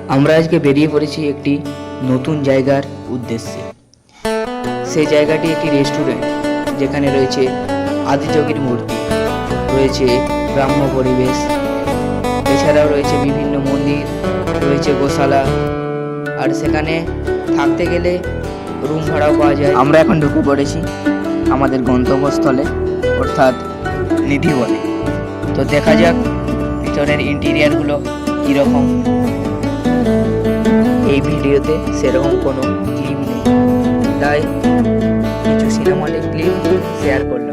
আমরা আজকে বেরিয়ে পড়েছি একটি নতুন জায়গার উদ্দেশ্যে। সেই জায়গাটি একটি রেস্টুরেন্ট, যেখানে রয়েছে আদিযোগীর মূর্তি, রয়েছে গ্রাম্য পরিবেশ, এছাড়াও রয়েছে বিভিন্ন মন্দির, রয়েছে গোশালা, আর সেখানে থাকতে গেলে রুম ভাড়াও পাওয়া যায়। আমরা এখন ঢুকে পড়েছি আমাদের গন্তব্যস্থলে, অর্থাৎ নিধি বনে। তো দেখা যাক ভিতরের ইন্টেরিয়ারগুলো কীরকম। এই ভিডিওতে সেরকম কোনো ক্লিপ নেই, তাই কিছু সিনেমাটিক ক্লিপ শেয়ার করলাম।